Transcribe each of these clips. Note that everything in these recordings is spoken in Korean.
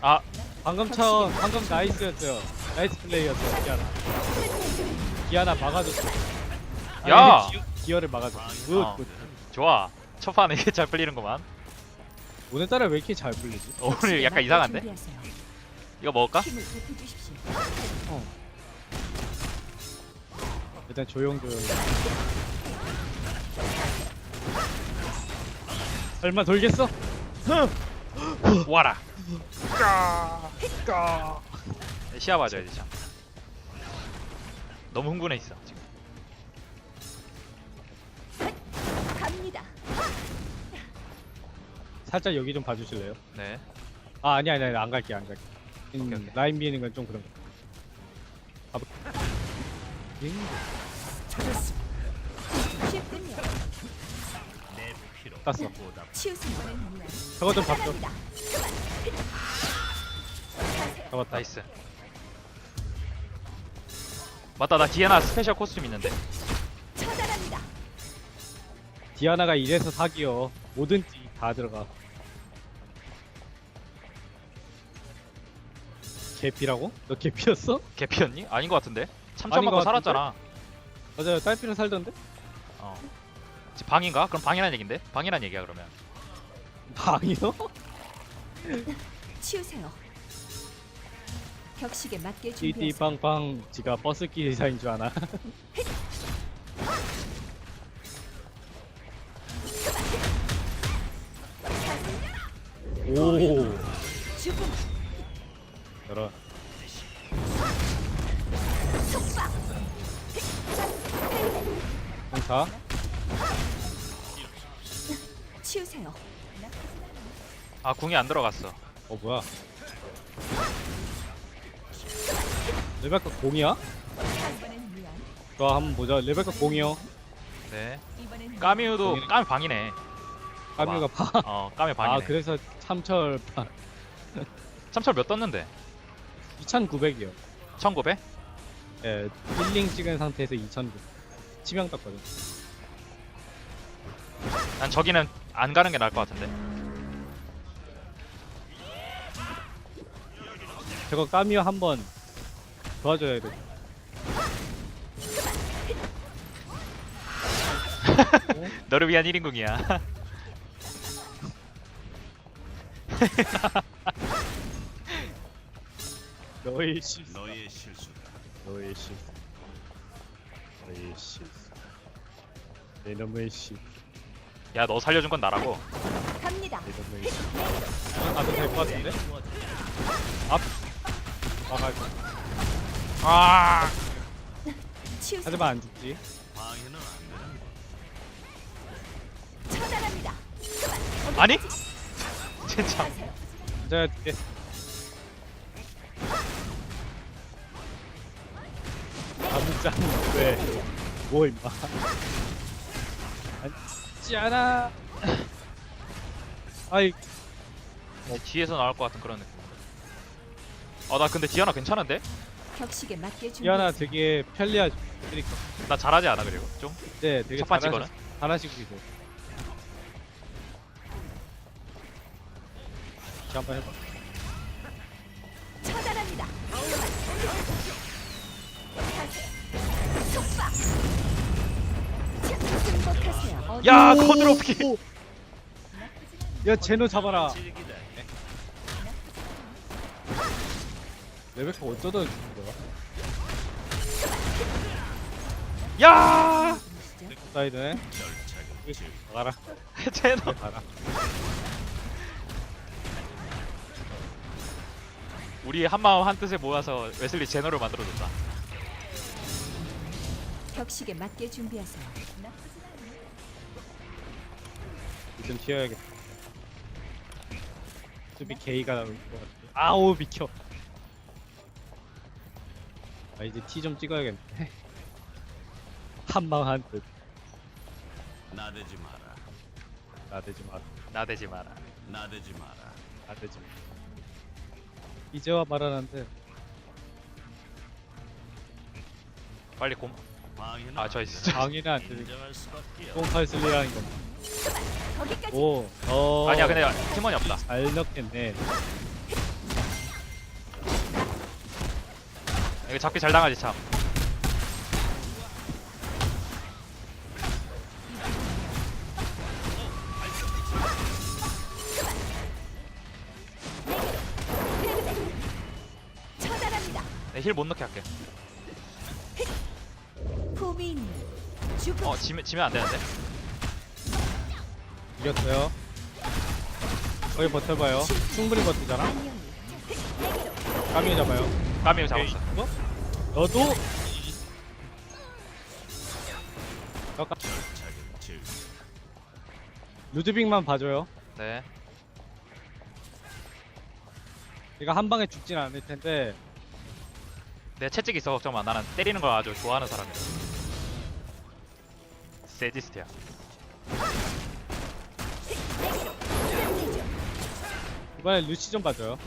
아, 방금 나이스였어요. 나이스 플레이였어요. 기아나 막아줬어. 야! 기어를 막아줬어. 어. 좋아. 첫 판에 이게 잘 풀리는구만. 오늘따라 왜 이렇게 잘 풀리지? 오늘 약간 이상한데? 이거 먹을까? 일단 조용조용. 설마 돌겠어? 와라. 시야 봐줘야 되죠. 너무 흥분해 있어 지금. 갑니다. 살짝 여기 좀 봐주실래요? 네. 아 아니야 안 갈게. 오케이. 라인 비는 건 좀 그런 거. 쉽군요. 땄어. 치우세요. 저거 좀 잡죠. 차단합니다. 잡았다. 나이스. 맞다, 나 디애나 스페셜 코스튬 있는데. 차단합니다. 디아나가 이래서 사기여. 뭐든지 다 들어가. 개피라고? 너 개피였어? 개피였니? 아닌 것 같은데. 참참 아닌 먹고 것 같은데? 살았잖아. 맞아요. 딸피는 살던데? 어. 지금 방인가? 그럼 방이란 얘긴데? 방이란 얘기야 그러면. 방이요? 치우세요. 격식에 맞게 준비하세요. 띠띠빵빵 지가 버스 기사인 줄 아나? 오 죽음. 저런 속박. 공사 치우세요. 아, 궁이 안 들어갔어. 뭐야 레베카 공이야? 이번엔 미안. 좋아 한번 보자. 레베카 공이요. 네. 이번엔 까미우도 궁이- 까미 방이네. 까미가 방. 까미 방이네. 아 그래서 참철 방. 참철 몇 떴는데? 2,900이요. 1900? 예, 힐링 찍은 상태에서 2,900. 치명 땄거든. 난 저기는 안 가는 게 나을 것 같은데. 저거 까미어 한번 도와줘야 돼. 너를 위한 1인궁이야. 너의 실수. 너의 실수다. 너의 실수. 너의 실수. 내 놈의 실수. 야, 너 살려준 건 나라고. 갑니다. 내 놈의 실수. 가도 될 것 같은데? 앞. 막아. 아! 치우세요. 하지만 안 죽지. 방해는 안 되는 거야. 차단합니다. 아니? 진짜. 하세요. 진짜 죽게. 아무짠 왜? 뭐 임마? 앉지 않아. 아이 뒤에서 나올 것 같은 그런 느낌. 나 근데 디아나 괜찮은데? 격식에 맞게 디아나 준비하세요. 되게 편리하죠. 그러니까. 나 잘하지 않아 그리고 좀? 네, 되게 첫 번째 거는? 잘하시고 계세요. 다시 한번 해봐. 차단합니다. 속박. 승복하세요. 야, 코드로프기. 야, 제노 잡아라. 레베카 어쩌다 죽은 거야? 야! 사이드네. 가라. 제노. 가라. 우리 한마음 한뜻에 모아서 웨슬리 제너를 만들어줬다. 격식에 맞게 준비하세요. 좀 튀어야겠다. 수비 K가 나올 것 같아. 아우 비켜. 아 이제 T 좀 찍어야겠네. 한방 한 듯. 나대지 마라. 나대지 마라. 나대지 마라. 나대지 마라. 나대지 마. 이제와 말하는데 빨리 곰. 방해는 아, 저 있어. 방해는 안 되니까 인정할 수밖에 없. 똥팔 쓸리라는 거. 거기까지. 오. 아니야 근데 팀원이 없다. 잘 넣겠네. 이거 잡기 잘 당하지 참. 처단합니다. 내 힐 못 넣게 할게. 포민 죽음. 지면 안 되는데. 이겼어요. 거의 버텨봐요. 충분히 버티잖아. 안녕히. 내게로. 까미 잡아요. 까미를 잡았어. 어? 너도 절차를 즐. 루드빅만 봐줘요. 네. 얘가 한 방에 죽진 않을 텐데. 내 채찍 있어 걱정 마. 나는 때리는 걸 아주 좋아하는 사람이야. 세지스트야. 내게로. 끝내죠. 이번에 루시 좀 봐줘요.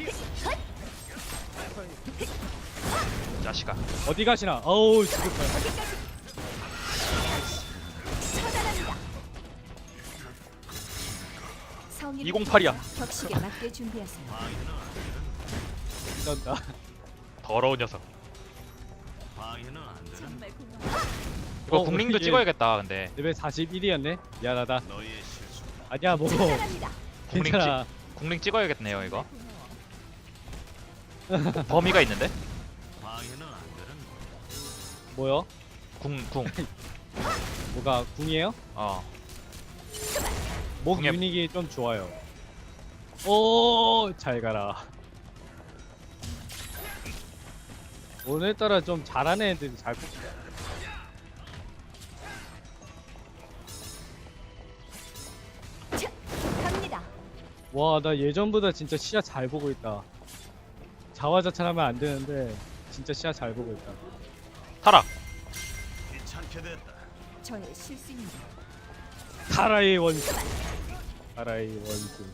자식아. 어디 가시나? 어우 죽을 거야. 거기까지. 처단합니다. 성의를 208 이야. 피하여 격식에 맞게 준비하세요. 방해는 안 되는 쩐다. 더러운 녀석. 방해는 안 되는 정말 고마워. 이거 어, 국링도 우리 찍어야겠다 근데. 레벨 41이었네. 미안하다. 너의 실수. 아니야 뭐. 처단합니다. 국링 괜찮아. 국링 찍어야겠네요 이거. 범위가 있는데? 방해는 안 되는 뭐요? 궁. 뭐가 궁이에요? 목 궁에- 유닉이 좀 좋아요. 오, 잘 가라. 오늘따라 좀 잘하는 애들이 잘 뽑혀. 자, 갑니다. 와, 나 예전보다 진짜 시야 잘 보고 있다. 자화자찬하면 안 되는데 진짜 시야 잘 보고 있다. 타락. 귀찮게 됐다. 저의 실수입니다. 타라의 원수. 타라의 원수.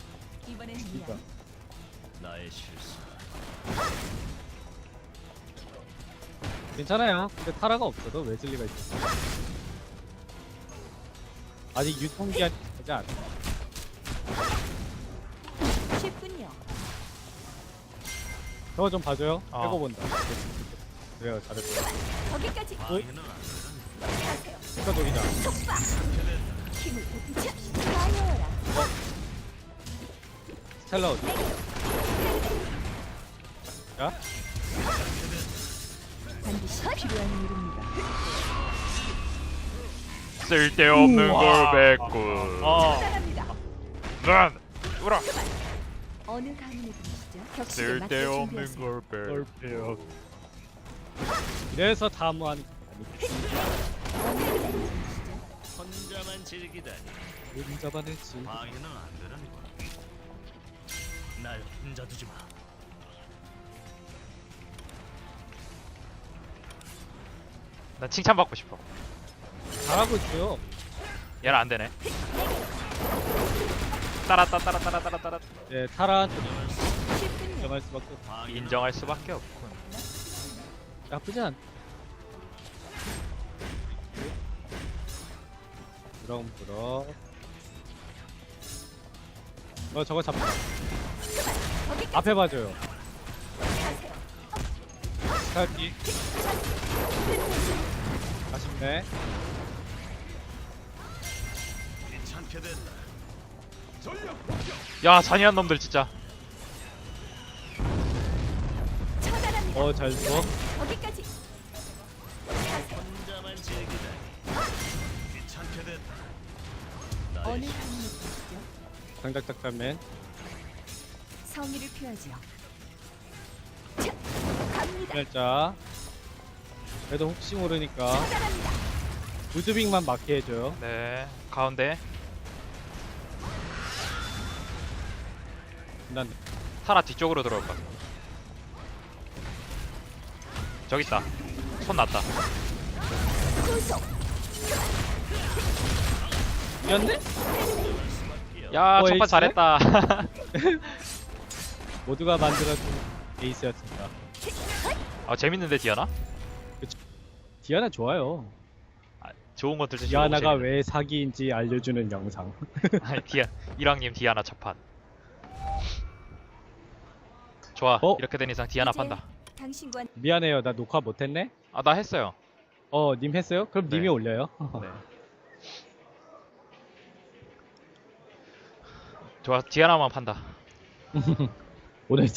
이번엔 그러니까. 미안. 나의 실수. 괜찮아요. 근데 타라가 없어도 웨슬리가 있어. 아직 유통기한이 되지 않아. 쉽군요. 저거 좀 봐줘요. 어. 빼고 본다. 그래요, 잘했어요. 거기까지. 방해는 안 되는 하세요. 스카 독이다. 속박. 힘을 보태자. 가여라. 스텔라 어디? 자, 반드시 필요한 일입니다. 쓸데없는 우와. 걸 뱉고. 처단합니다. 난 울어. 어느 가문에 분이시죠? 격식에 맞게 쓸데없는 준비하세요. 걸 뱉고. 얼pe요. 이래서 다무하는 게 어느 가문에 분이시죠? 혼자만 즐기다니. 아니고 잡아냈지. 방해는 안 되는 거야. 날 혼자 두지 마. 난 칭찬받고 싶어. 잘하고 있어요. 얘는 안 되네. 따라. 네, 타라한테 쉽군요. 인정할 수밖에 없어. 방해는 인정할 수밖에 없군. 나쁘지 않. 부렁부렁. 저거 잡자. 거기까지. 앞에 봐줘요. 하세요. 스타키. 아쉽네. 귀찮게 됐다. 야 잔인한 놈들 진짜. 처단합니다. 잘 죽어. 거기까지. 하세요. 혼자만 즐기다니. 귀찮게 됐다. 어느 나의 가문에 분이시죠? 장작작자맨. 성의를 표하죠. 자, 갑니다. 날짜. 그래도 혹시 모르니까 처단합니다. 루드빅만 맞게 해줘요. 네 가운데 난 타라 뒤쪽으로 들어올 것 같아. 저기 있다. 손 났다. 구속. 이겼네? 야 첫판 에이스네? 잘했다. 모두가 만들어준 에이스였습니다. 재밌는데 디아나? 디아나 좋아요. 좋은 것들 좀 디아나가 왜 사기인지 알려주는 영상. 아니 이랑님 디아나 첫판. 좋아. 어? 이렇게 된 이상 디아나 이제 판다. 당신과 미안해요, 나 녹화 못했네. 아 나 했어요. 님 했어요? 그럼 네. 님이 올려요. 네. 좋아 디아나만 판다. 오늘